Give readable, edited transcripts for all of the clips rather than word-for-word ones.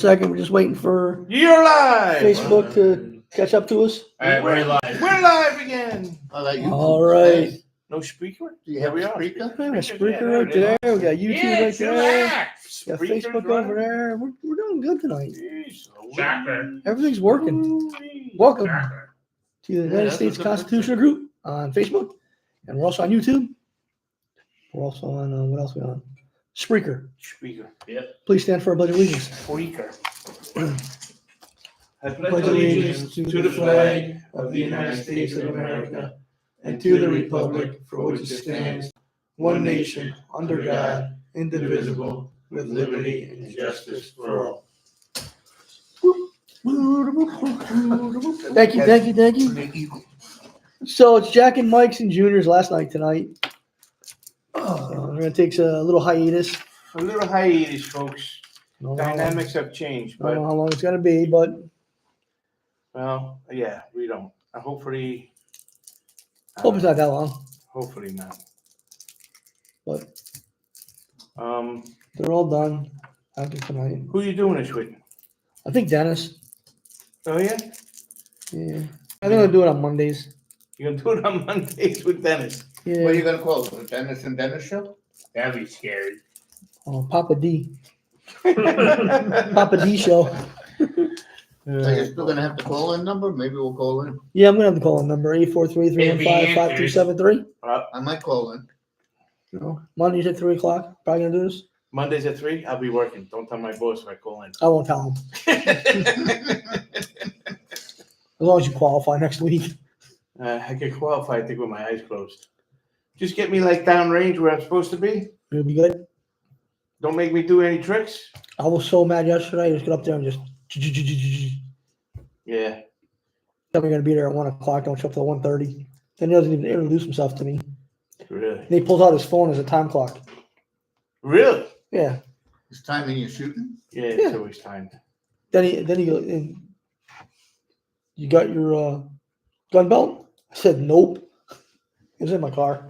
Second, we're just waiting for You're live. Facebook to catch up to us. All right, we're live. We're live again. All right. No speaker? Do you have we a are. speaker? We have a Yeah, Spreaker right there. We got YouTube right there. relax. We got Spreaker's Facebook running. over there. We're doing good tonight. Jeez, Shocker. Everything's working. Louise. Welcome Shocker. to the Yeah, United that's States a good Constitutional Group on Facebook. And we're also on YouTube. We're also on, what else are we on? Spreaker. Speaker. Please stand for a pledge of allegiance. Spreaker. I pledge allegiance to the flag of the United States of America and to the republic for which it stands, one nation, under God, indivisible, with liberty and justice for all. Thank you. So it's Jack and Mike's and Junior's last night tonight. We're going to take a little hiatus. A little hiatus, folks. I don't know how long- Dynamics have changed, I don't know but, how long it's going to be, but well, yeah, we don't. Hopefully, hope it's not that long. hopefully not. But Um, they're all done after tonight. who you doing this with? I think Dennis. Oh, yeah? Yeah. I think I'll do it on Mondays. You're gonna do it on Mondays with Dennis. What are Yeah. you gonna call it? The Dennis and Dennis show? That'd be scary. Oh, Papa D. Papa D show. Are you still gonna have the call-in number? Maybe we'll call in. Yeah, I'm going to have to call the number 843-315-5273. I might call in. No. Mondays at 3 o'clock. Probably going to do this. Mondays at 3, I'll be working. Don't tell my boss if I call in. I won't tell him. As long as you qualify next week. I get qualified, I think, with my eyes closed. Just get me like downrange where I'm supposed to be. It'll be good. Don't make me do any tricks. I was so mad yesterday. I just got up there and just Yeah. tell me you're going to be there at 1 o'clock. Don't show up till 1:30. Then he doesn't even introduce himself to me. Really? And he pulls out his phone as a time clock. Really? Yeah. It's timing you're shooting? Yeah, it's Yeah. always timed. Then he goes, you got your gun belt? I said, nope. It was in my car.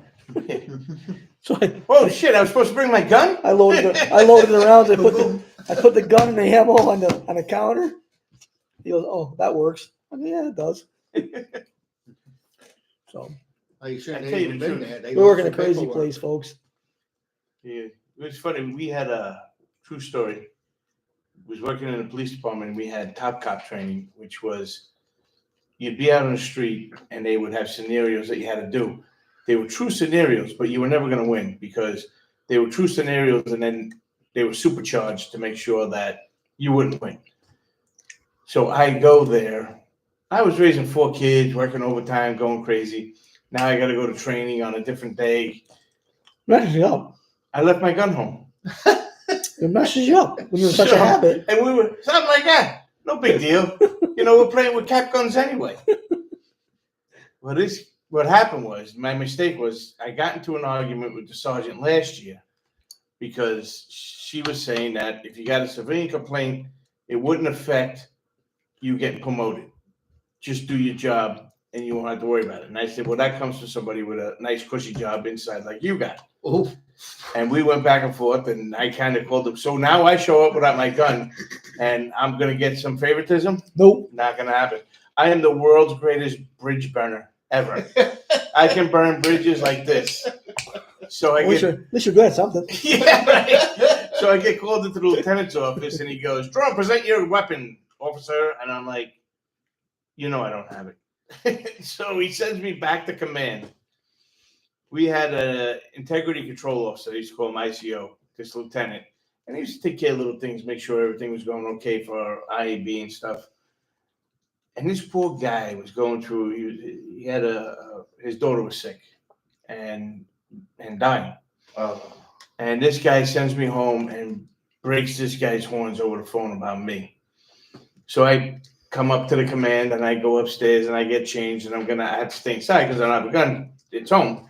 So Oh shit! I was supposed to bring my gun. I loaded the rounds. I put the gun and the ammo on the counter. He goes, oh, that works. I go, yeah, it does. So Oh, you shouldn't I have tell you even the been truth. there. They we're working a lost the crazy paperwork. place, folks. Yeah, it was funny. We had a true story. Was working in the police department, and we had top cop training, which was you'd be out on the street, and they would have scenarios that you had to do. They were true scenarios, but you were never going to win because they were true scenarios, and then they were supercharged to make sure that you wouldn't win. So I go there. I was raising 4 kids, working overtime, going crazy. Now I got to go to training on a different day. Messes you up. I left my gun home. It messes you up when you're in such a habit. And we were something like that. No big deal. We're playing with cap guns anyway. What happened was, my mistake was I got into an argument with the sergeant last year because she was saying that if you got a civilian complaint, it wouldn't affect you getting promoted. Just do your job and you won't have to worry about it. And I said, well, that comes from somebody with a nice cushy job inside like you got. Oh, And we went back and forth, and I kind of called him. So now I show up without my gun, and I'm going to get some favoritism? Nope. Not going to happen. I am the world's greatest bridge burner ever. I can burn bridges like this. So I At least get, you're good at something. yeah, right. So I get called into the lieutenant's office, and he goes, "Draw, present your weapon, officer." And I'm like, I don't have it. So he sends me back to command. We had an integrity control officer. They used to call him ICO, this lieutenant. And he used to take care of little things, make sure everything was going okay for our IAB and stuff. And this poor guy was going through, he had his daughter was sick and dying. And this guy sends me home and breaks this guy's horns over the phone about me. So I come up to the command and I go upstairs and I get changed and I have to stay inside because I don't have a gun. It's home.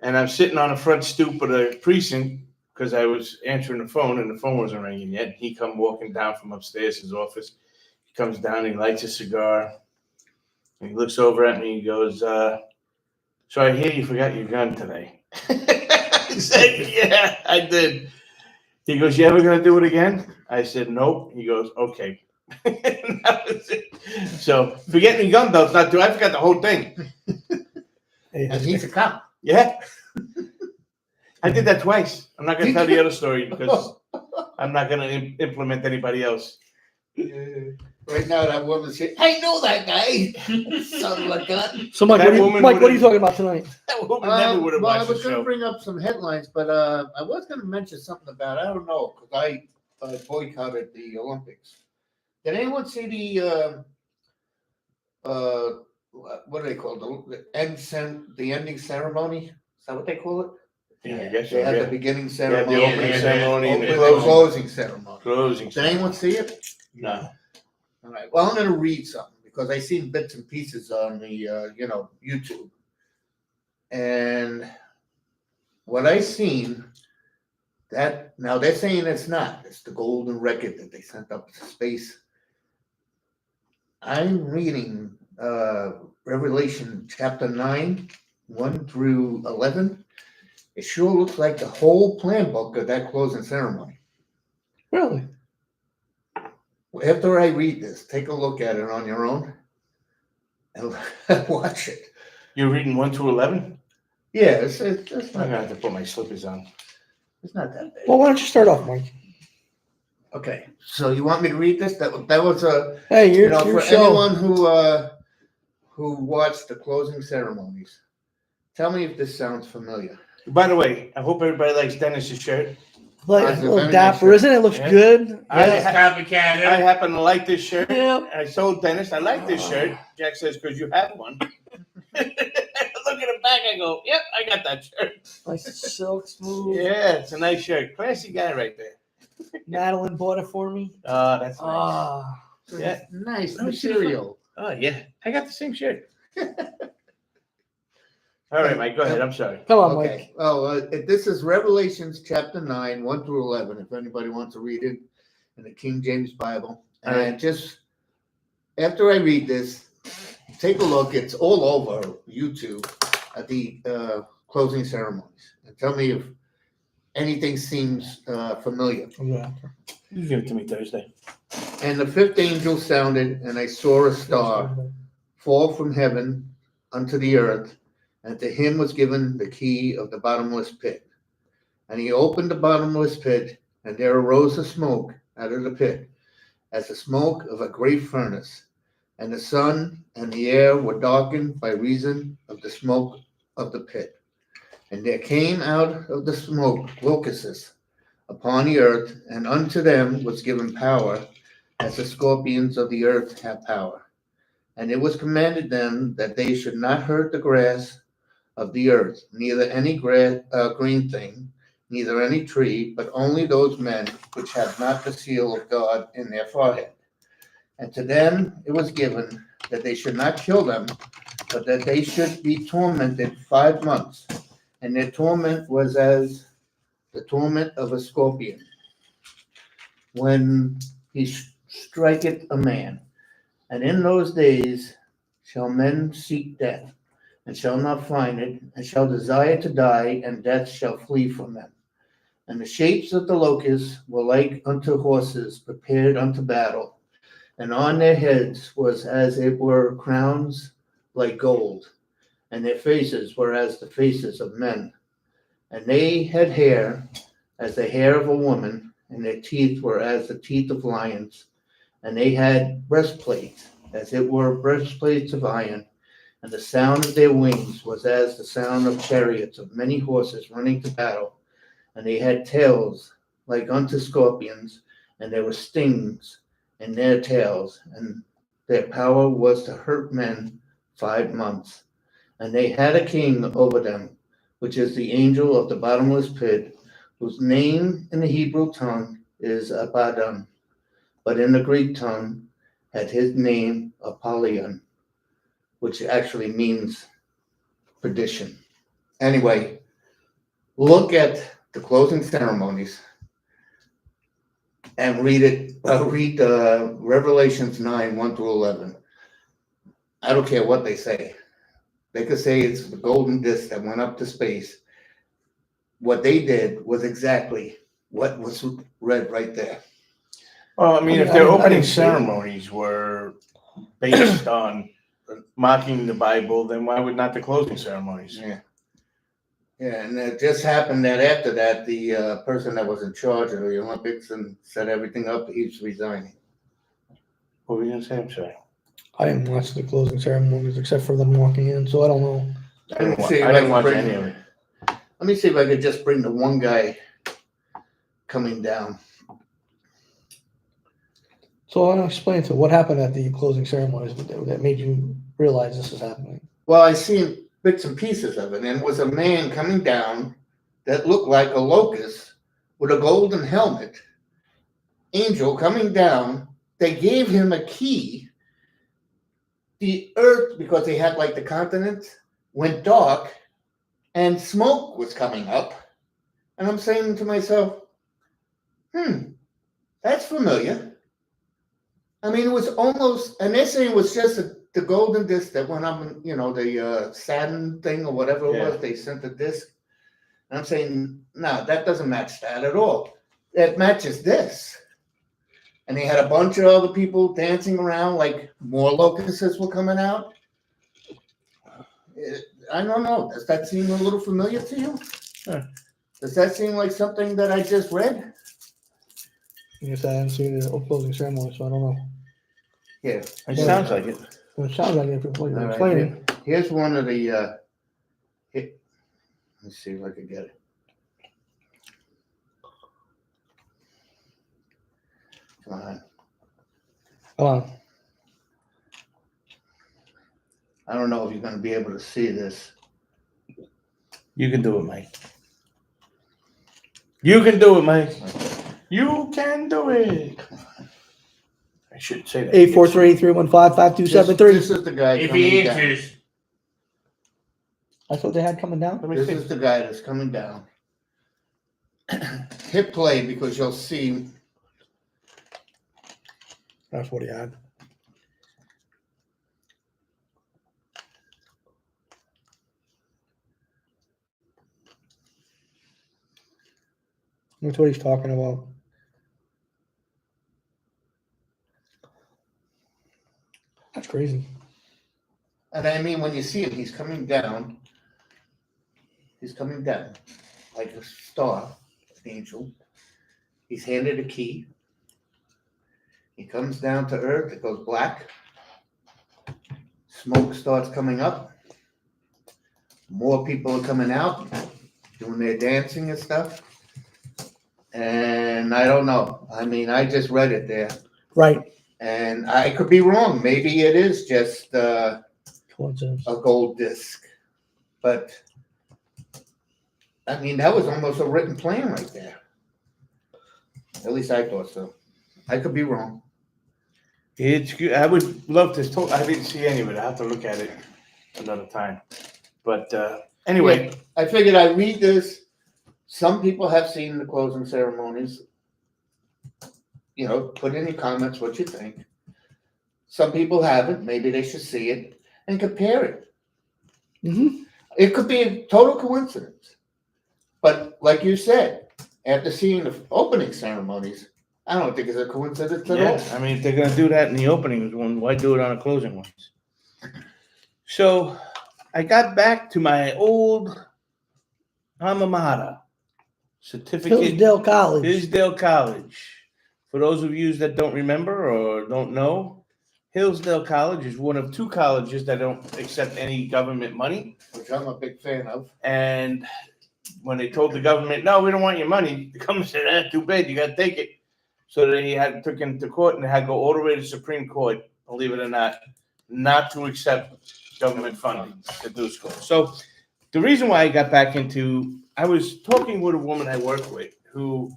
And I'm sitting on the front stoop of the precinct because I was answering the phone and the phone wasn't ringing yet. He come walking down from upstairs his office. He comes down, he lights a cigar, and he looks over at me and he goes, so I hear you forgot your gun today. I said, yeah, I did. He goes, "You ever gonna do it again?" I said, "Nope." He goes, "Okay." And that was it. So forgetting the gun belt's not too. I forgot the whole thing. Hey, And he's a cop. Yeah, I did that twice. I'm not gonna tell the other story because I'm not gonna implement anybody else. Right now, that woman said, "I know that guy." Son of a gun. so, Mike, That what are you, woman Mike, what are you would've- talking about tonight? That woman never would have Well, I watched the was going to show. bring up some headlines, but I was going to mention something about, I don't know, because I boycotted the Olympics. Did anyone see what do they call it? The ending ceremony? Is that what they call it? Yeah, I guess so. They had the Yeah. beginning Yeah, ceremony. the opening and ceremony and the the closing ceremony. closing. Did anyone see it? No. All right. Well, I'm going to read something because I seen bits and pieces on the YouTube, and what I seen that now they're saying it's not. It's the golden record that they sent up to space. I'm reading Revelation chapter 9, 1 through 11. It sure looks like the whole plan book of that closing ceremony. Really? After I read this, take a look at it on your own and watch it. You're reading 1 through 11. Yeah, it's I'm not gonna have that, to put my slippers on. it's not that bad. Well, why don't you start off, Mike? Okay, so you want me to read this? That was a Hey, you your, know your for show. anyone who watched the closing ceremonies. Tell me if this sounds familiar. By the way, I hope everybody likes Dennis's shirt. Like, Mine's a a little very dapper, nice isn't it? It looks Yeah. good. I, copycat. I happen to like this shirt. Yeah. I told Dennis I like this shirt. Jack says, "Because you have one." Look at the back. I go, "Yep, I got that shirt." Nice silk smooth. Yeah, it's a nice shirt. Classy guy right there. Madeline bought it for me. Oh, that's nice. Ah, Yeah. Nice No, material. Oh, yeah. I got the same shirt. All right, Mike, go ahead. I'm sorry. come on, Mike. Okay. Oh, this is Revelations chapter 9, 1 through 11. If anybody wants to read it in the King James Bible, All and right. just after I read this, take a look. It's all over YouTube at the closing ceremonies, and tell me if anything seems familiar. Yeah. You give it to me Thursday. And the fifth angel sounded, and I saw a star fall from heaven unto the earth, and to him was given the key of the bottomless pit. And he opened the bottomless pit, and there arose a smoke out of the pit, as the smoke of a great furnace. And the sun and the air were darkened by reason of the smoke of the pit. And there came out of the smoke locusts upon the earth, and unto them was given power, as the scorpions of the earth have power. And it was commanded them that they should not hurt the grass of the earth, neither any green thing, neither any tree, but only those men which have not the seal of God in their forehead. And to them it was given that they should not kill them, but that they should be tormented 5 months. And their torment was as the torment of a scorpion, when he striketh a man. And in those days shall men seek death, and shall not find it, and shall desire to die, and death shall flee from them. And the shapes of the locusts were like unto horses prepared unto battle, and on their heads was as it were crowns like gold, and their faces were as the faces of men. And they had hair as the hair of a woman, and their teeth were as the teeth of lions. And they had breastplates, as it were breastplates of iron, and the sound of their wings was as the sound of chariots of many horses running to battle. And they had tails like unto scorpions, and there were stings in their tails, and their power was to hurt men 5 months. And they had a king over them, which is the angel of the bottomless pit, whose name in the Hebrew tongue is Abaddon, but in the Greek tongue had his name Apollyon, which actually means perdition. Anyway, look at the closing ceremonies and read Revelations 9, 1 through 11. I don't care what they say. They could say it's the golden disc that went up to space. What they did was exactly what was read right there. Well, I mean, I if mean, their I opening didn't see it. ceremonies were based on mocking the Bible, then why would not the closing ceremonies? Yeah. Yeah, and it just happened that after that, the person that was in charge of the Olympics and set everything up, he's resigning. What were you gonna say? I'm sorry. I didn't watch the closing ceremonies except for them walking in, so I don't know. I didn't, See if I didn't can watch bring- any of it. Let me see if I could just bring the one guy coming down. So I want to explain to what happened at the closing ceremonies that made you realize this is happening. Well, I seen bits and pieces of it, and it was a man coming down that looked like a locust with a golden helmet. Angel coming down. They gave him a key. The earth, because they had like the continents, went dark, and smoke was coming up. And I'm saying to myself, that's familiar. I mean, it was almost, and they're saying it was just the golden disc that went up, the Saturn thing or whatever it was. They sent the disc. And I'm saying, no, that doesn't match that at all. It matches this. And they had a bunch of other people dancing around, like more locusts were coming out. I don't know. Does that seem a little familiar to you? Sure. Does that seem like something that I just read? I guess I haven't seen the closing ceremony, so I don't know. Yeah. It sounds like it. Well, it sounds like it from what you're All right, explaining. Here's one of the. Let's see if I can get it. Come on. Come on. I don't know if you're going to be able to see this. You can do it, Mike. You can do it, Mike. You can do it. I should say that. 843-315-5273. This is the guy If coming he down. answers, That's what they had coming down. let me This see. is the guy that's coming down. Hit play because you'll see. That's what he had. That's what he's talking about. That's crazy. And I mean, when you see him, he's coming down. He's coming down like a star, an angel. He's handed a key. He comes down to earth. It goes black. Smoke starts coming up. More people are coming out, doing their dancing and stuff. And I don't know. I mean, I just read it there. Right. And I could be wrong. Maybe it is just Coincidence. a gold disc. But I mean, that was almost a written plan right there. At least I thought so. I could be wrong. It's good. I would love to talk. I didn't see any of it. I have to look at it another time. But anyway, I figured I'd read this. Some people have seen the closing ceremonies. Put in your comments what you think. Some people haven't. Maybe they should see it and compare it. Mm-hmm. It could be a total coincidence. But like you said, after seeing the opening ceremonies, I don't think it's a coincidence at all. I mean, if they're gonna do that in the opening one, why do it on the closing ones? So I got back to my old alma mater, certificate, Hillsdale College. Hillsdale College. For those of you that don't remember or don't know, Hillsdale College is one of two colleges that don't accept any government money. Which I'm a big fan of. And when they told the government, no, we don't want your money, the government said, that's too bad, you got to take it. So they took him to court and they had to go all the way to the Supreme Court, believe it or not to accept government funding to do school. So the reason why I got back into, I was talking with a woman I work with who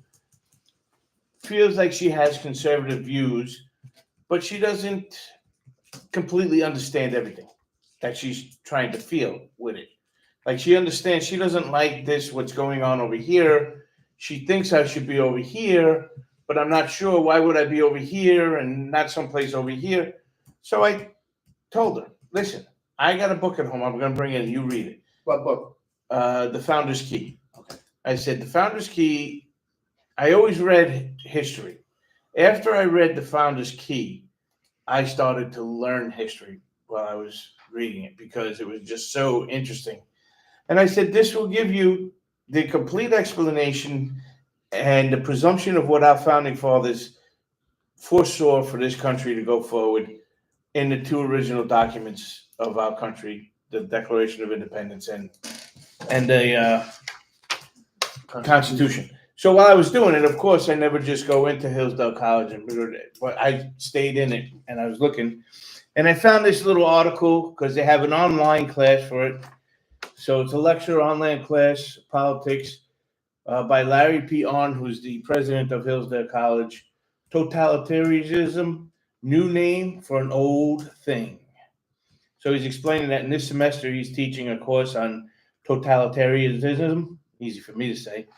feels like she has conservative views, but she doesn't completely understand everything that she's trying to feel with it. Like she understands, she doesn't like this, what's going on over here. She thinks I should be over here, but I'm not sure why would I be over here and not someplace over here. So I told her, listen, I got a book at home. I'm going to bring it and you read it. What book? The Founder's Key. Okay. I said, the Founder's Key I always read history. After I read The Founder's Key, I started to learn history while I was reading it because it was just so interesting. And I said, this will give you the complete explanation and the presumption of what our founding fathers foresaw for this country to go forward in the two original documents of our country, the Declaration of Independence and the Constitution. So while I was doing it, of course, I never just go into Hillsdale College, but I stayed in it and I was looking. And I found this little article because they have an online class for it. So it's a lecture online class, politics, by Larry P. Arnn, who's the president of Hillsdale College. Totalitarianism, new name for an old thing. So he's explaining that in this semester he's teaching a course on totalitarianism, easy for me to say,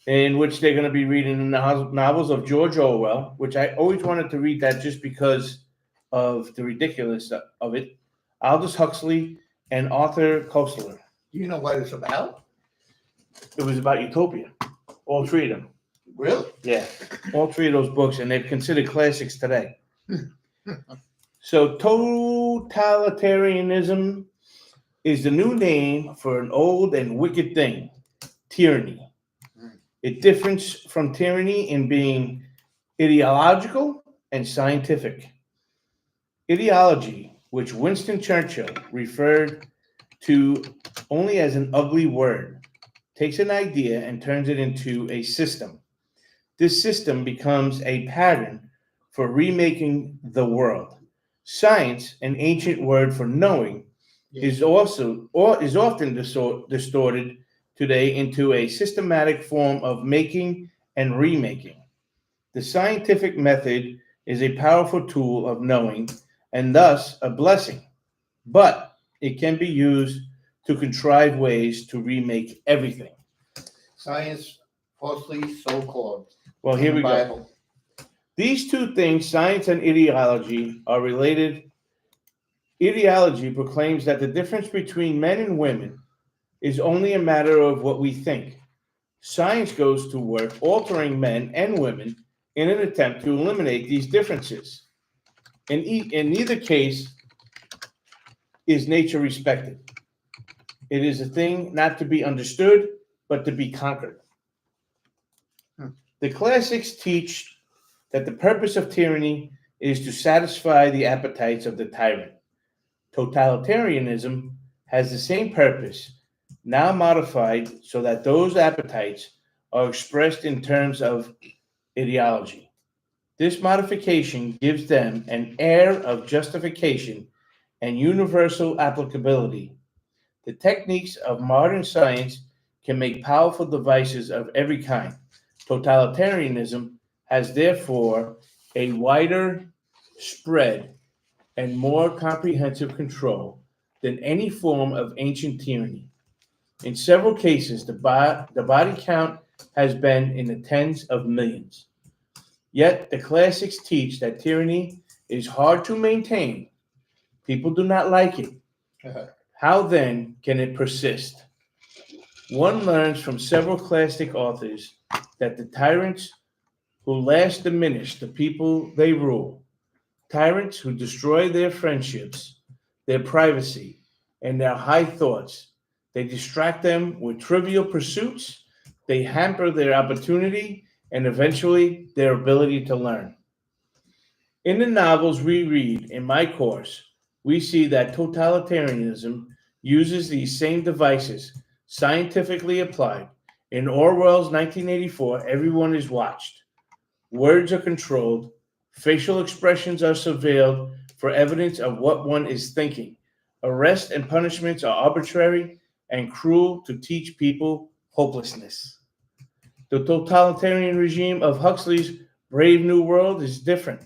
in which they're going to be reading the novels of George Orwell, which I always wanted to read that just because of the ridiculousness of it, Aldous Huxley, and Arthur Koestler. Do you know what it's about? It was about utopia, all three of them. Really? Yeah, all three of those books, and they're considered classics today. So totalitarianism is the new name for an old and wicked thing, tyranny. It differs from tyranny in being ideological and scientific. Ideology, which Winston Churchill referred to only as an ugly word, takes an idea and turns it into a system. This system becomes a pattern for remaking the world. Science, an ancient word for knowing, is often distorted today into a systematic form of making and remaking. The scientific method is a powerful tool of knowing and thus a blessing, but it can be used to contrive ways to remake everything. Science, falsely so-called. Well, here we go. Bible. These two things, science and ideology, are related. Ideology proclaims that the difference between men and women is only a matter of what we think. Science goes to work altering men and women in an attempt to eliminate these differences. In neither case is nature respected. It is a thing not to be understood, but to be conquered. The classics teach that the purpose of tyranny is to satisfy the appetites of the tyrant. Totalitarianism has the same purpose, now modified so that those appetites are expressed in terms of ideology. This modification gives them an air of justification and universal applicability. The techniques of modern science can make powerful devices of every kind. Totalitarianism has therefore a wider spread and more comprehensive control than any form of ancient tyranny. In several cases, the body count has been in the tens of millions. Yet the classics teach that tyranny is hard to maintain. People do not like it. How then can it persist? One learns from several classic authors that the tyrants who last diminish the people they rule, tyrants who destroy their friendships, their privacy, and their high thoughts, they distract them with trivial pursuits, they hamper their opportunity, and eventually their ability to learn. In the novels we read in my course, we see that totalitarianism uses these same devices, scientifically applied. In Orwell's 1984, everyone is watched. Words are controlled. Facial expressions are surveilled for evidence of what one is thinking. Arrests and punishments are arbitrary and cruel to teach people hopelessness. The totalitarian regime of Huxley's Brave New World is different.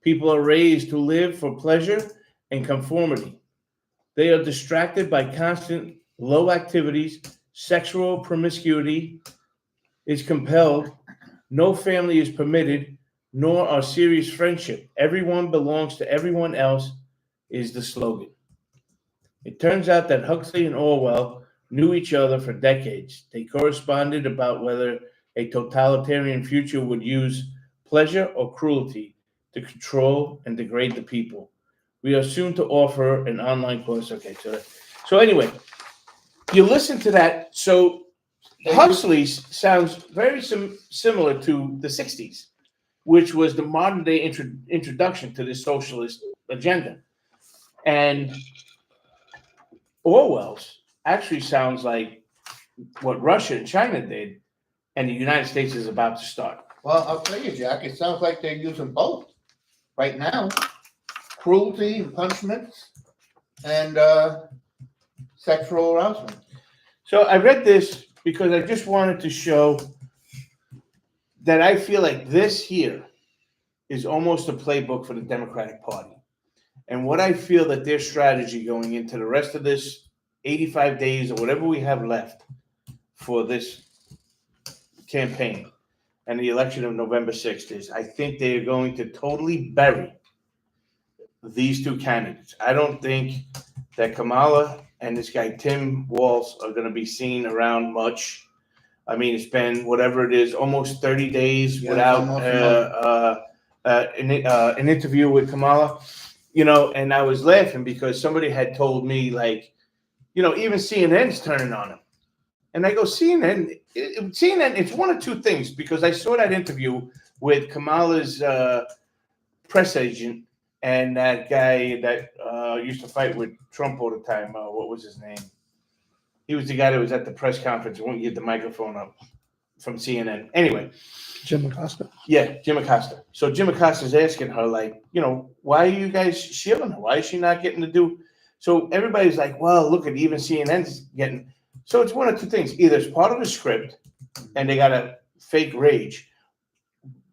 People are raised to live for pleasure and conformity. They are distracted by constant low activities. Sexual promiscuity is compelled. No family is permitted, nor are serious friendship. Everyone belongs to everyone else is the slogan. It turns out that Huxley and Orwell knew each other for decades. They corresponded about whether a totalitarian future would use pleasure or cruelty to control and degrade the people. We are soon to offer an online course. Okay, so anyway, you listen to that. So Huxley's sounds very similar to the 60s, which was the modern day introduction to this socialist agenda. And Orwell's actually sounds like what Russia and China did, and the United States is about to start. Well, I'll tell you, Jack, it sounds like they're using both right now. Cruelty and punishments and sexual arousement. So I read this because I just wanted to show that I feel like this here is almost a playbook for the Democratic Party. And what I feel that their strategy going into the rest of this 85 days or whatever we have left for this campaign and the election of November 6th is, I think they are going to totally bury these two candidates. I don't think that Kamala and this guy Tim Walz are going to be seen around much. I mean, it's been whatever it is, almost 30 days without an interview with Kamala. You know, and I was laughing because somebody had told me, like, you know, even CNN's turning on him. And I go, CNN, it's one of two things, because I saw that interview with Kamala's press agent and that guy that used to fight with Trump all the time. What was his name? He was the guy that was at the press conference and wouldn't get the microphone up from CNN. Anyway. Jim Acosta. Yeah, Jim Acosta. So Jim Acosta's asking her, like, you know, why are you guys shielding her? Why is she not getting to do? So everybody's like, well, look at even CNN's getting. So it's one of two things. Either it's part of the script and they got a fake rage.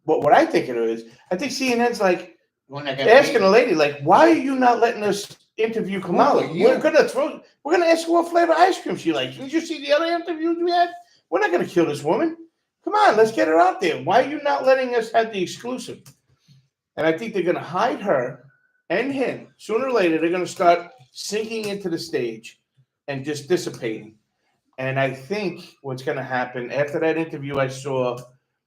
But what I think it is, I think CNN's like asking a lady, like, why are you not letting us interview Kamala? We're gonna ask her what flavor ice cream she likes. Didn't you see the other interviews we had? We're not gonna kill this woman. Come on, let's get her out there. Why are you not letting us have the exclusive? And I think they're going to hide her and him. Sooner or later, they're going to start sinking into the stage and just dissipating. And I think what's going to happen after that interview I saw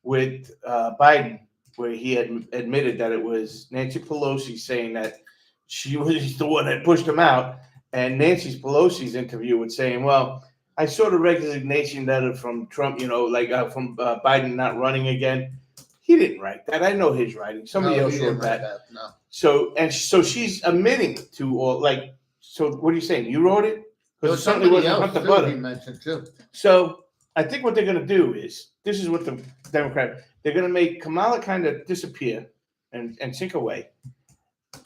with Biden, where he had admitted that it was Nancy Pelosi saying that she was the one that pushed him out, and Nancy Pelosi's interview was saying, well, I saw the resignation letter from Trump, you know, like from Biden not running again. He didn't write that. I know his writing. Somebody else wrote that. No. So she's admitting to all, like, so what are you saying? You wrote it? There was somebody else too he mentioned too. So I think what they're going to do is, this is what the Democrat, they're going to make Kamala kind of disappear and sink away.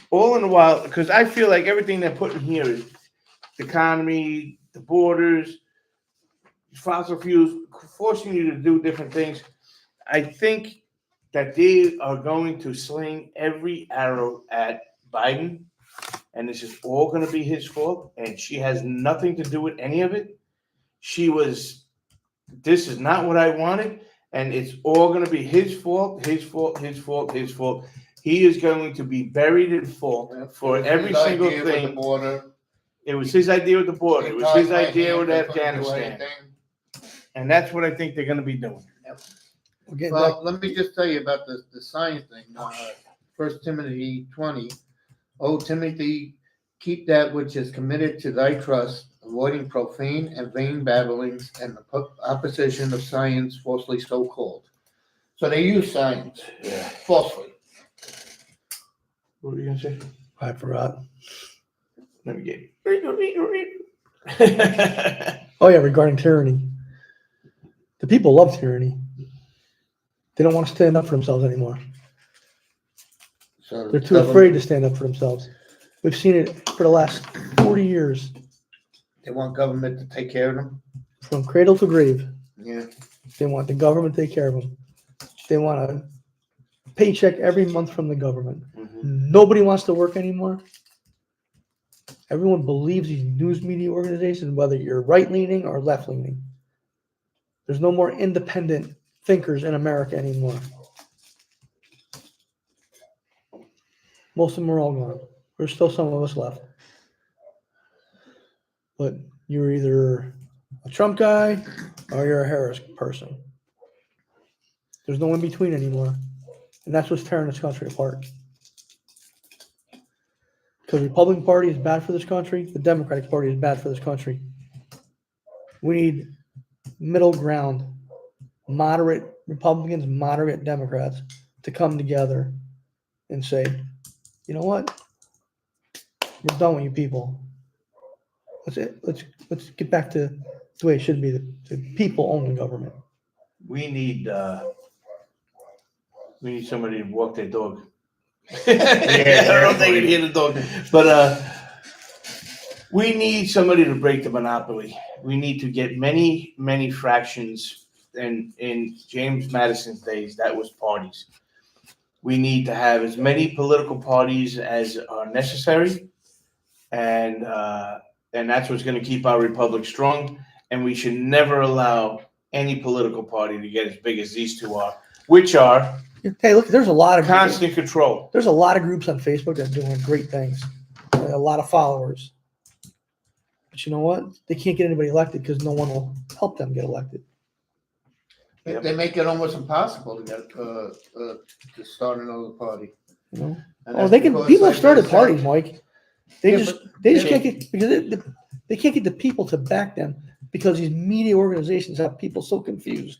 All in the while, because I feel like everything they're putting here is the economy, the borders, fossil fuels, forcing you to do different things. I think that they are going to sling every arrow at Biden, and this is all going to be his fault, and she has nothing to do with any of it. This is not what I wanted, and it's all going to be his fault, his fault, his fault, his fault. He is going to be buried in fault for every single thing. It was his idea with the border. It was his idea with Afghanistan. And that's what I think they're going to be doing. Well, let me just tell you about the sign thing. 1 Timothy 20. O Timothy, keep that which is committed to thy trust, avoiding profane and vain babblings and the opposition of science falsely so called. So they use science falsely. What were you going to say? I forgot. Let me get it. Oh yeah, regarding tyranny. The people love tyranny. They don't want to stand up for themselves anymore. So They're too afraid to stand up for themselves. We've seen it for the last 40 years. They want government to take care of them. From cradle to grave. Yeah. They want the government to take care of them. They want a paycheck every month from the government. Mm-hmm. Nobody wants to work anymore. Everyone believes these news media organizations, whether you're right-leaning or left-leaning. There's no more independent thinkers in America anymore. Most of them are all gone. There's still some of us left. But you're either a Trump guy or you're a Harris person. There's no in between anymore. And that's what's tearing this country apart. Because the Republican Party is bad for this country, the Democratic Party is bad for this country. We need middle ground, moderate Republicans, moderate Democrats to come together and say, you know what? We're done with you people. Let's get back to the way it should be. The people own the government. We need somebody to walk their dog. I don't know if they can hear the dog, but we need somebody to break the monopoly. We need to get many fractions. And in James Madison's days, that was parties. We need to have as many political parties as are necessary, and that's what's going to keep our republic strong. And we should never allow any political party to get as big as these two are, which are Hey, look, there's a lot of constant control. There's a lot of groups on Facebook that are doing great things. A lot of followers. But you know what? They can't get anybody elected because no one will help them get elected. They make it almost impossible to get to start another party. You know? And Oh, that's they can. because, People like have started I said, parties, Mike. They Yeah, just but- can't get because they can't get the people to back them because these media organizations have people so confused.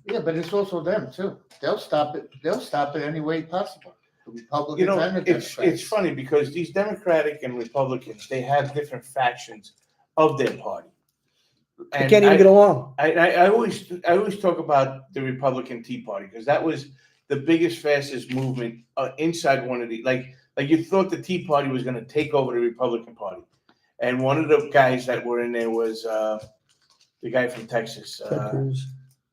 Yeah, but it's also them too. They'll stop it. They'll stop it any way possible. The Republicans You know, and the it's Democrats. funny because these Democratic and Republicans, they have different factions of their party. They can't even get along. I always talk about the Republican Tea Party because that was the biggest, fastest movement inside one of the like you thought the Tea Party was going to take over the Republican Party, and one of the guys that were in there was the guy from Texas, Ted Cruz.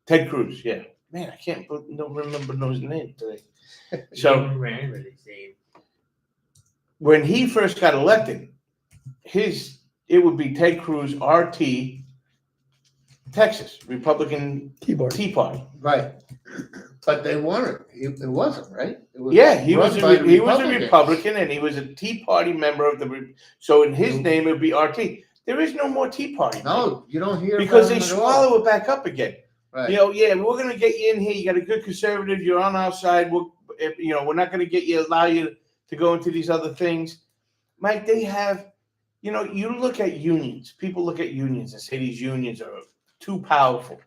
Ted Cruz. Yeah, man, I can't remember his name today. So when he first got elected, it would be Ted Cruz, RT, Texas, Republican Tea Party. Tea Party. Right. But they weren't. It wasn't, right? It was Yeah, he run was by the he was a Republicans. Republican and he was a Tea Party member of the. So in his name it would be RT. There is no more Tea Party. No, you don't hear because about they them at all. swallow it back up again. Right. You know, yeah, we're gonna get you in here. You got a good conservative. You're on our side. We're not gonna allow you to go into these other things. Mike, they have. You know, you look at unions. People look at unions and say these unions are too powerful.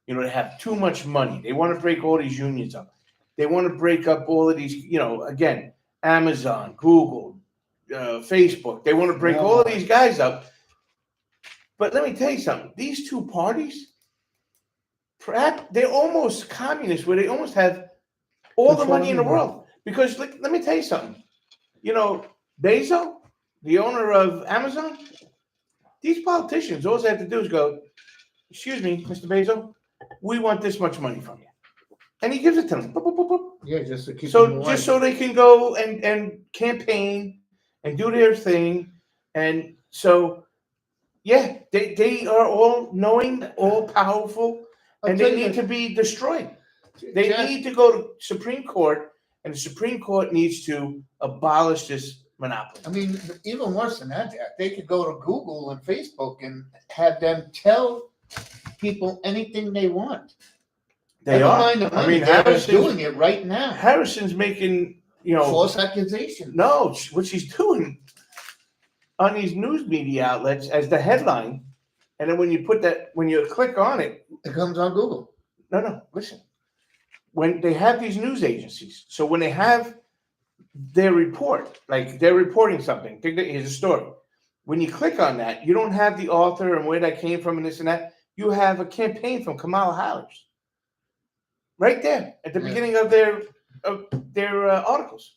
You know, they have too much money. They want to break all these unions up. They want to break up all of these, you know, again, Amazon, Google, Facebook. They want to break all of these guys up. But let me tell you something. These two parties, perhaps they're almost communist, where they almost have all the money in the world. Because let me tell you something. You know, Bezos, the owner of Amazon, these politicians, all they have to do is go, excuse me, Mr. Bezos, we want this much money from you. And he gives it to them. Boop, boop, boop, boop. Yeah, just to keep them So alive. just so they can go and campaign and do their thing. And so, yeah, they are all knowing, all powerful, I'll and tell they you, need to be destroyed. They Jack, need to go to Supreme Court, and the Supreme Court needs to abolish this monopoly. I mean, even worse than that, Jack. They could go to Google and Facebook and have them tell people anything they want. They Never are. mind the I money. mean, They're Harrison's doing it right now. making, you know, False accusations. no, what she's doing on these news media outlets as the headline, and then when you click on it, It comes on Google. no, listen. When they have these news agencies, so when they have their report, like they're reporting something, here's a story. When you click on that, you don't have the author and where that came from and this and that. You have a campaign from Kamala Harris, right there at the Yeah. beginning of their articles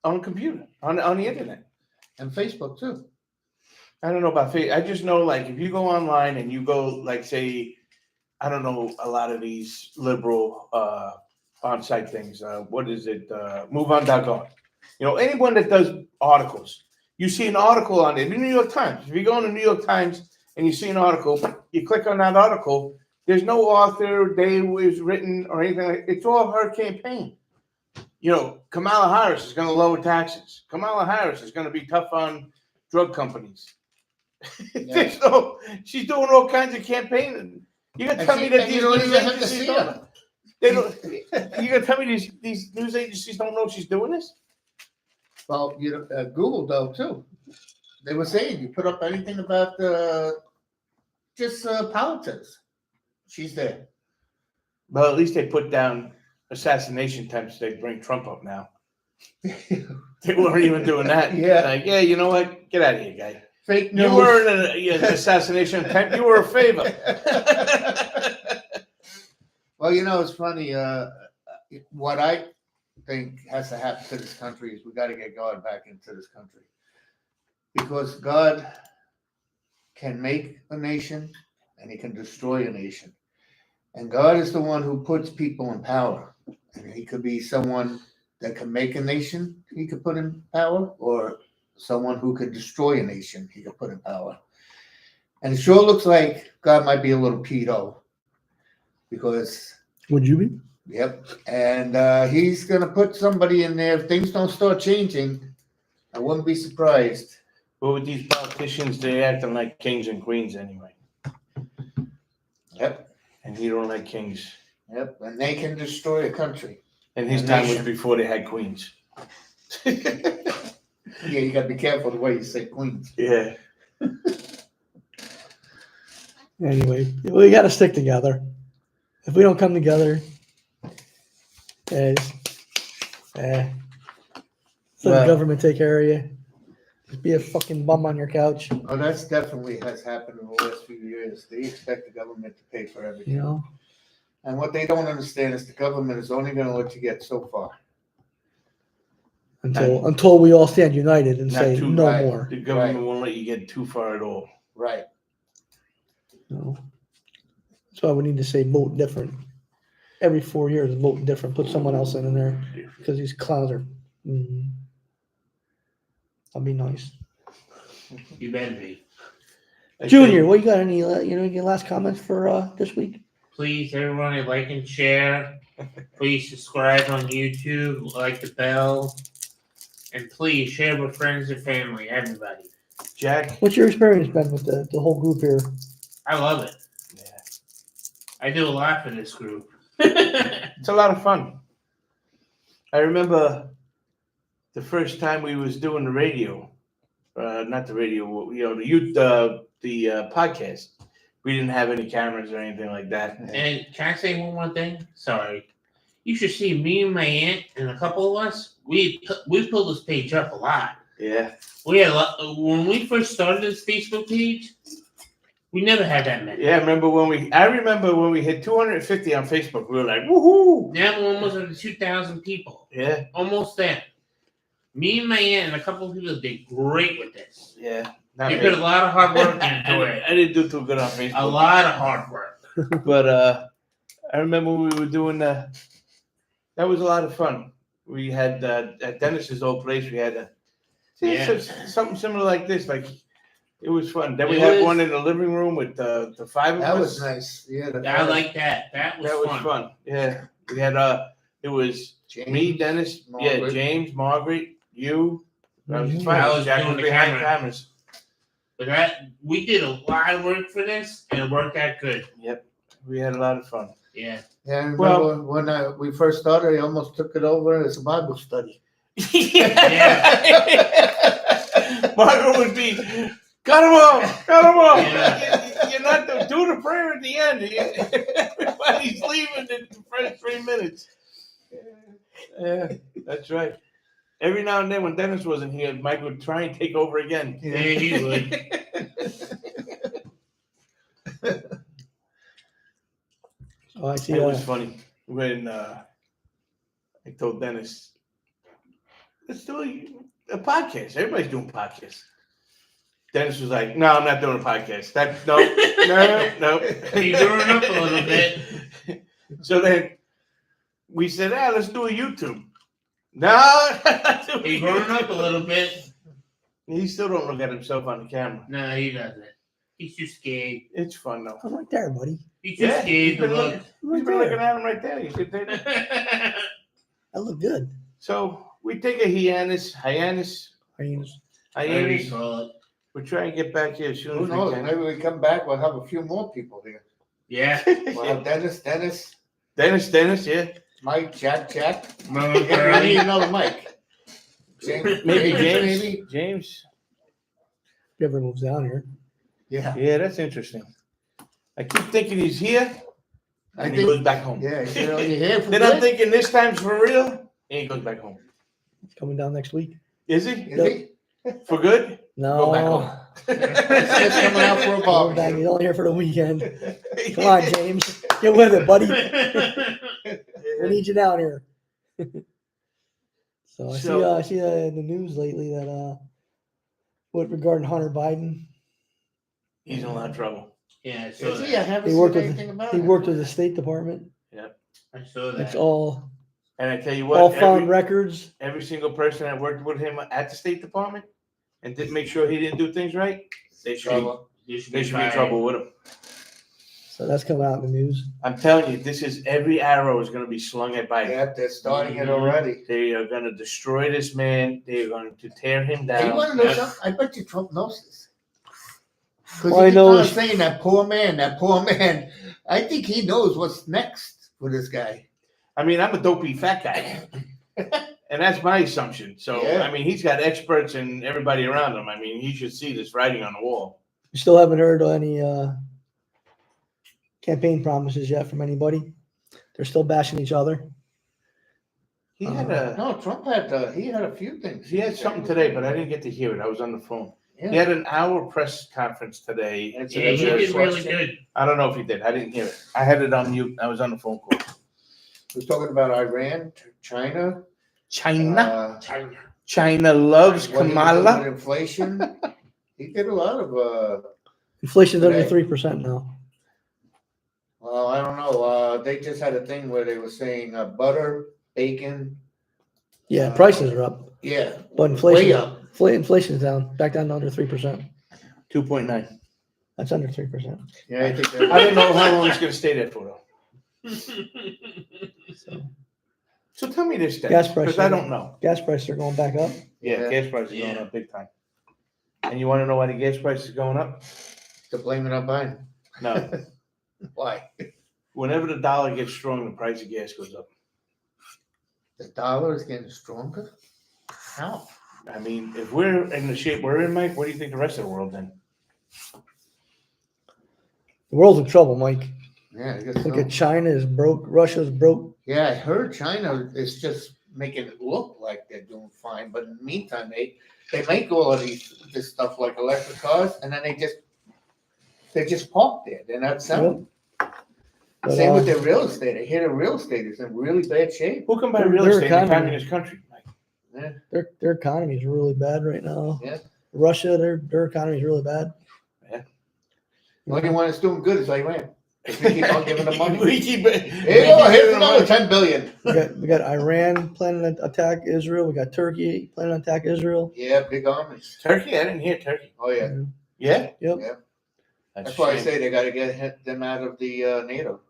on the computer, on the internet. And Facebook too. I don't know about Facebook. I just know, like, if you go online and you go, like, say, I don't know a lot of these liberal on-site things. What is it? MoveOn.com. You know, anyone that does articles, you see an article on it. The New York Times. If you go on the New York Times and you see an article, you click on that article. There's no author, day was written or anything. It's all her campaign. You know, Kamala Harris is going to lower taxes. Kamala Harris is going to be tough on drug companies. Yeah. She's doing all kinds of campaigning. You got to And tell me that and these you don't news even have to agencies see don't. her. They don't. You gonna tell me these news agencies don't know she's doing this? Well, Google though too. They were saying you put up anything about just politics. She's there. Well, at least they put down assassination attempts. They bring Trump up now. They weren't even doing that. Yeah. Like, yeah, you know what? Get out of here, guy. Fake news. You were in an assassination attempt. You were a favor. Well, it's funny. What I think has to happen to this country is we got to get God back into this country, because God can make a nation and He can destroy a nation, and God is the one who puts people in power. And He could be someone that can make a nation He could put in power, or someone who could destroy a nation He could put in power. And it sure looks like God might be a little pedo, because Would you be? yep, and He's gonna put somebody in there. If things don't start changing, I wouldn't be surprised. But with these politicians, they acting like kings and queens anyway. Yep, And he don't like kings. yep, and they can destroy a country. And his A time was nation. before they had queens. Yeah, you gotta be careful the way you say queens. Yeah. Anyway, we got to stick together. If we don't come together, let the Well- government take care of you. Just be a fucking bum on your couch, Oh, that's definitely has happened in the last few years. They expect the government to pay for everything. you know? And what they don't understand is the government is only gonna let you get so far. Until we all stand united and Not say too no right. more. The government won't let you get too far at all. Right. No. That's why we need to say vote different. Every 4 years, vote different. Put someone else in there because these clowns are. That'd be nice. You better be. Junior, what you got? Any your last comments for this week? Please, everyone, like and share. Please subscribe on YouTube, like the bell, and please share with friends and family, everybody. Jack? What's your experience been with the whole group here? I love it. Yeah. I do a lot for this group. It's a lot of fun. I remember the first time we was doing the radio, not the radio, the podcast. We didn't have any cameras or anything like that. And can I say one more thing? Sorry. You should see me and my aunt and a couple of us. We pulled this page up a lot. Yeah. We had a lot, when we first started this Facebook page. We never had that many. Yeah, I remember when we hit 250 on Facebook, we were like, woohoo! That one was over 2,000 people. Yeah, Almost there. Me and my aunt and a couple of people did great with this. yeah. Not They me. put a lot of hard work into it. I didn't do too good on Facebook. A lot of hard work. But I remember we were doing that was a lot of fun. We had at Dennis's old place, we had something similar like this. Like it was fun. Then we It had was- one in the living room with the five of That us. was nice. Yeah. I like that. That was, That was fun. fun. Yeah, we had it was James, me, Dennis, Margaret. James, Margaret, you. That was Mhm. fun. I was Jack doing was the behind camera. cameras. But we did a lot of work for this, and it worked out good. We had a lot of fun. Yeah. Yeah, I remember Well- when we first started, I almost took it over as a Bible study. Margaret would be, cut him off. Yeah. You're not do the prayer at the end. Everybody's leaving in the first 3 minutes. Yeah, that's right. Every now and then when Dennis wasn't here, Mike would try and take over again. Yeah, he would. Oh, I see. It was funny when I told Dennis, let's do a podcast. Everybody's doing podcasts. Dennis was like, no, I'm not doing a podcast. No. He grew up a little bit. So then we said, let's do a YouTube. No. He grew up a little bit. He still don't look at himself on the camera. No, he doesn't. He's too scared. It's fun though. I'm right there, buddy. He's too Yeah, scared you've to been look. I'm You've right been looking there. at him right there. You should take it. I look good. So we take a hiatus. I mean, Whatever you Hiatus. call it. We'll try and get back here as soon Who as we knows? can. Maybe we come back, we'll have a few more people here. Yeah. We'll have Dennis. Dennis, yeah. Mike, Jack. Mama Yeah, I need Curly. another Mike. Maybe James, James. James. If he ever moves down here. Yeah. Yeah, that's interesting. I keep thinking he's here, I and he think, goes back home. yeah, you know, you're here for Then I'm good? thinking this time's for real, and he goes back home. Coming down next week. Is he? Is he? For good? No. Go back home. Just coming out for a He's barbecue. only here for the weekend. Come on, James. Get with it, buddy. We need you down here. So I see in the news lately that what regarding Hunter Biden, He's in a lot of trouble. Yeah, I saw Is he? I that. haven't He worked seen with- anything about he it. worked with the State Department. I saw It's that. all And I tell you what, all found records. every single person that worked with him at the State Department and didn't make sure he didn't do things right, they should be, Trouble. You should they be should be in fired. trouble with him. So that's coming out in the news. I'm telling you, this is every arrow is going to be slung at Biden. Yeah, they're starting it already. They are going to destroy this man. They are going to tear him Hey, you down. wanna know something? I bet you Trump knows this. Cause Well, I he keeps know on it's- saying that poor man. I think he knows what's next for this guy. I mean, I'm a dopey fat guy. And that's my assumption. So, Yeah. I mean, he's got experts and everybody around him. I mean, he should see this writing on the wall. You still haven't heard any campaign promises yet from anybody. They're still bashing each other. He had a No, Trump had he had a few things. he had something today, but I didn't get to hear it. I was on the phone. Yeah. He had an hour press conference today. Answer Yeah, that he very did really question. good. I don't know if he did. I didn't hear it. I had it on mute. I was on the phone call. He was talking about Iran, China. China. China. China loves what he was doing Kamala. with inflation. He did a lot of. Inflation's under Today. 3% now. Well, I don't know. They just had a thing where they were saying butter, bacon. Yeah, prices are up, Yeah, but way inflation up. inflation's down, back down to under 3%. 2.9. That's under 3%. Yeah, I think they're- I don't know how long he's going to stay there for, though. So So tell me this, Gas then, prices. because I don't know. gas prices are going back up. Yeah, Yeah. gas prices are going Yeah. up big time. And you want to know why the gas price is going up? to blame it on Biden. No. Why? Whenever the dollar gets strong, the price of gas goes up. The dollar is getting stronger. How? I mean, if we're in the shape we're in, Mike, what do you think the rest of the world then? The world's in trouble, Mike. Yeah, I guess Look so. at China is broke. Russia's broke. Yeah, I heard China is just making it look like they're doing fine, but in the meantime, they make all of this stuff like electric cars, and then they're just parked there. They're not selling. But, Same with their real estate. I hear the real estate is in really bad shape. Who can buy Their real estate in a economy. communist country, Mike? their economy is really bad right now. Yeah. Russia, their economy is really bad. The only one that's doing good is Iran. If we keep on giving them money. We keep Here's another 10 billion. We got Iran planning to attack Israel. We got Turkey planning to attack Israel. Yeah, big armies. Turkey? I didn't hear Turkey. Oh yeah. Yeah? Yep. Yeah. That's That's why I a shame. say they got to get them out of the NATO.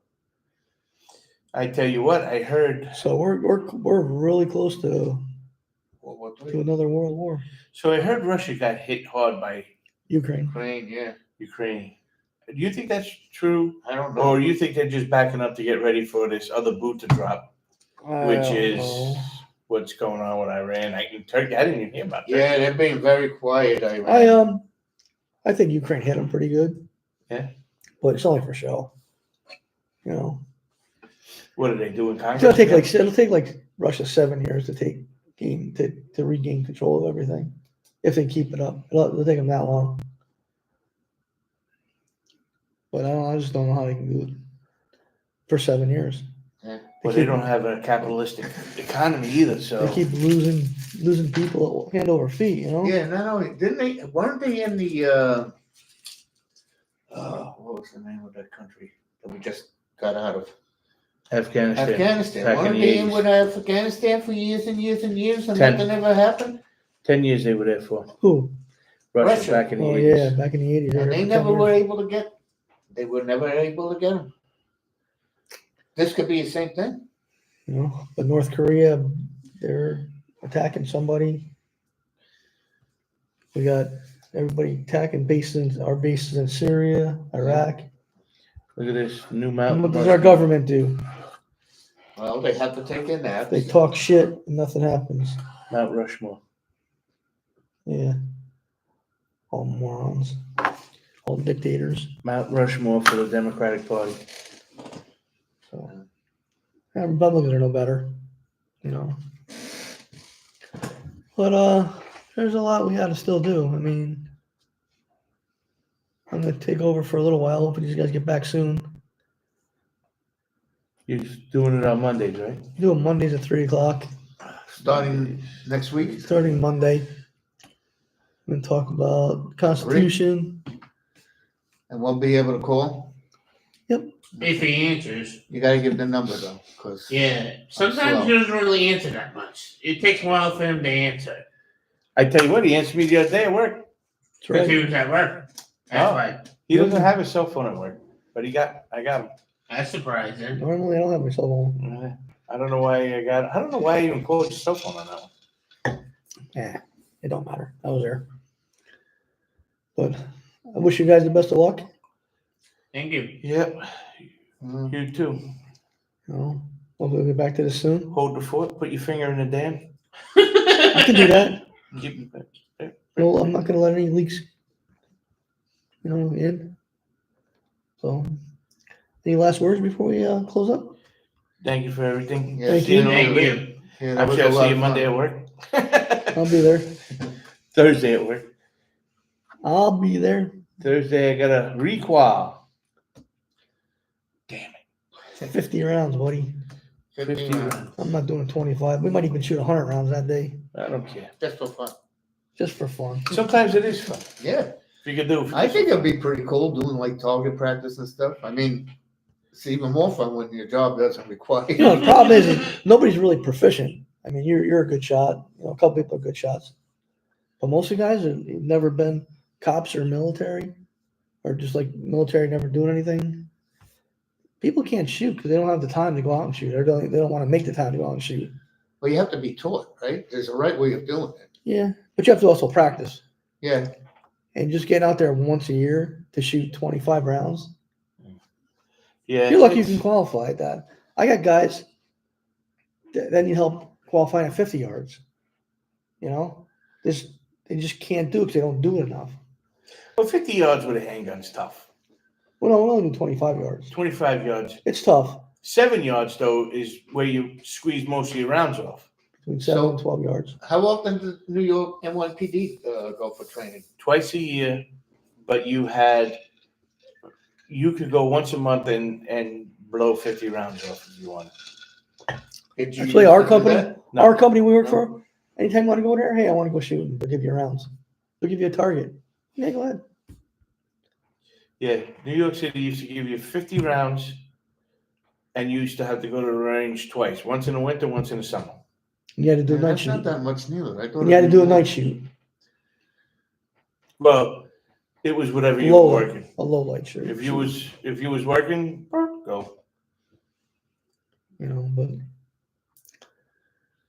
I tell you what, I heard. So we're really close to World War to III. another world war. So I heard Russia got hit hard by Ukraine. Ukraine, yeah. Ukraine. Do you think that's true? I don't know. Or you think they're just backing up to get ready for this other boot to drop, which is what's going on with Iran? Turkey, I didn't even hear about that. Yeah, they're being very quiet. Iran. I think Ukraine hit them pretty good. Yeah. But it's only for show. You know, What are they doing? it'll take like Russia 7 years to regain control of everything if they keep it up. It'll take them that long. But I just don't know how they can do it for 7 years. Well, they don't have a capitalistic economy either, so They keep losing people hand over feet. You know. Yeah, not only weren't they in the what was the name of that country that we just got out of? Afghanistan. Afghanistan. Back in Weren't the they in 80s. with Afghanistan for years and years and years, and 10. nothing ever happened? 10 years they were there for. Who? Russia back in the Oh 80s. yeah, back in the 80s. And they never were able to get. They were never able to get them. This could be the same thing. You know, but North Korea, they're attacking somebody. We got everybody attacking our bases in Syria, Iraq. Look at this new And mountain. what does our government do? Well, they have to take their naps. They talk shit and nothing happens. Mount Rushmore. Yeah. All morons. All dictators. Mount Rushmore for the Democratic Party. So, yeah, Republicans are no better, you know. But there's a lot we got to still do. I mean, I'm gonna take over for a little while. Hopefully, these guys get back soon. You're doing it on Mondays, right? Doing Mondays at 3:00, Starting next week. starting Monday. We're gonna talk about Constitution. And we'll be able to call. If he answers. You gotta give the number though, because Yeah. Sometimes he doesn't really answer that much. It takes a while for him to answer. I tell you what, he answered me the other day at work. That's Because right. he was at work. That's Oh. why. He doesn't have his cell phone at work, but I got him. That's surprising. Normally, I don't have my cell phone. I don't know why I don't know why I even called your cell phone on that one. Yeah, it don't matter. I was there. But I wish you guys the best of luck. Thank you. Yep. Mm, You too. You know, hopefully we'll get back to this soon. Hold the fort, put your finger in the dam. I can do that. Keep No, I'm not gonna let any leaks, you know, in. So, any last words before we close up? Thank you for everything. Yeah, Thank see you in a Thank little bit. you. Yeah, that I'm was sure a I'll lot see you of Monday fun. at work. I'll be there. Thursday at work. I'll be there. Thursday I got a requal. Damn it. 50 rounds, buddy. 15 rounds. I'm not doing 25. We might even shoot 100 rounds that day, I don't care. Just for fun. just for fun. Sometimes it is fun. Yeah, If you can do it. I think it'd be pretty cool doing like target practice and stuff. I mean, it's even more fun when your job doesn't require. You know, the problem is nobody's really proficient. I mean, you're a good shot. You know, a couple people are good shots, but most of the guys have never been cops or military, or just like military, never doing anything. People can't shoot because they don't have the time to go out and shoot. They don't want to make the time to go out and shoot. Well, you have to be taught, right? There's a right way of doing it. Yeah, but you have to also practice. Yeah, And just getting out there once a year to shoot 25 rounds. Yeah. You're lucky you it's- can qualify at that. I got guys that need help qualifying at 50 yards. You know, they just can't do it because they don't do it enough. Well, 50 yards with a handgun's tough. Well, no, we're only doing 25 yards. 25 yards. It's tough 7 yards, though, is where you squeeze most of your rounds off. between 7 and 12 yards. how often does New York NYPD go for training? Twice a year, but you could go once a month and blow 50 rounds off if you want. Did you Actually, used our to do company, that? No. our company we work No. for, anytime you want to go there, hey, I want to go shoot. They'll give you rounds. They'll give you a target. Yeah, go ahead. Yeah, New York City used to give you 50 rounds, and you used to have to go to the range twice, once in the winter, once in the summer. You had to do a Yeah, night that's not shoot. that much neither. I thought You had to it'd do a be night more. shoot, Well, it was whatever you Low were light. working. a low light shoot. If you was working, go. You know, but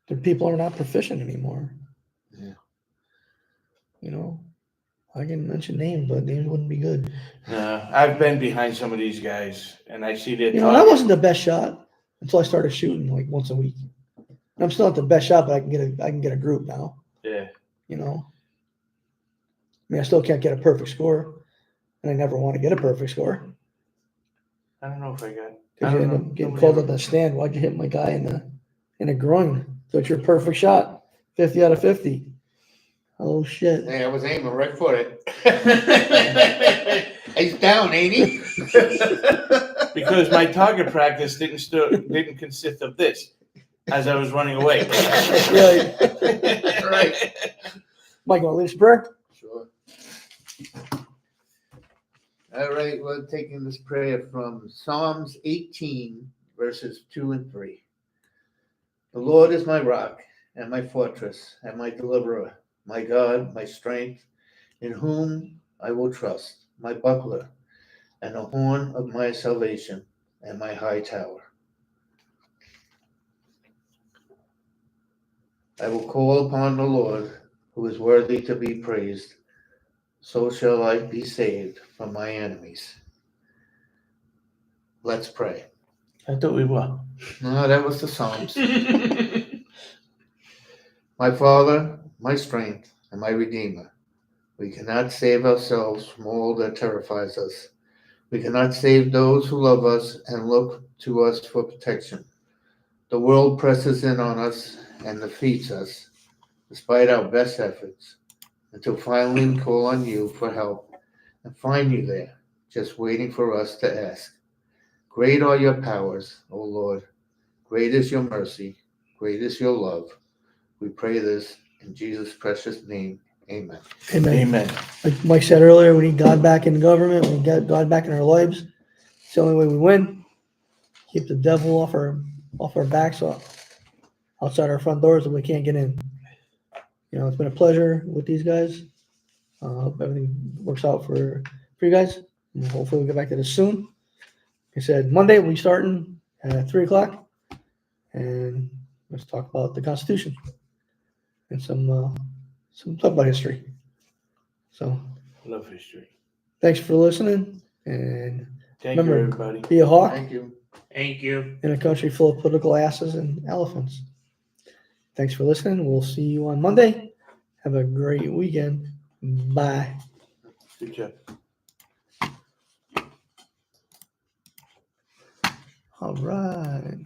the people are not proficient anymore. Yeah. You know, I can mention names, but names wouldn't be good. I've been behind some of these guys, and I see their You know, and I target. wasn't the best shot until I started shooting like once a week. And I'm still not the best shot, but I can get a group now. Yeah, You know, I mean, I still can't get a perfect score, and I never want to get a perfect score I don't know if I got. I because you don't end know. up getting Nobody called ever- up the stand. Why'd you hit my guy in the groin? So it's your perfect shot, 50 out of 50. Oh shit! Hey, I was aiming right for it. He's down, ain't he? Because my target practice didn't consist of this as I was running away. Right. Mike, want to lead us in prayer? Sure. All right, we're taking this prayer from Psalms 18, verses 2 and 3. The Lord is my rock and my fortress and my deliverer, my God, my strength, in whom I will trust, my buckler and the horn of my salvation and my high tower. I will call upon the Lord, who is worthy to be praised. So shall I be saved from my enemies. Let's pray. I thought we were. No, that was the Psalms. My Father, my strength, and my Redeemer. We cannot save ourselves from all that terrifies us. We cannot save those who love us and look to us for protection. The world presses in on us and defeats us, despite our best efforts, until finally we call on you for help and find you there, just waiting for us to ask. Great are your powers, O Lord. Great is your mercy. Great is your love. We pray this in Jesus' precious name. Amen. Amen. Amen. Like Mike said earlier, we need God back in government. We need God back in our lives. It's the only way we win. Keep the devil off our backs, outside our front doors, and we can't get in. You know, it's been a pleasure with these guys. Hope everything works out for you guys. And hopefully we'll get back to this soon. Like I said, Monday we'll be starting at 3:00, and let's talk about the Constitution and some talk about history. So Love history. thanks for listening, and Thank Remember- you, everybody. be a hawk Thank you. Thank you. in a country full of political asses and elephants. Thanks for listening. We'll see you on Monday. Have a great weekend. Bye. Good job. All right.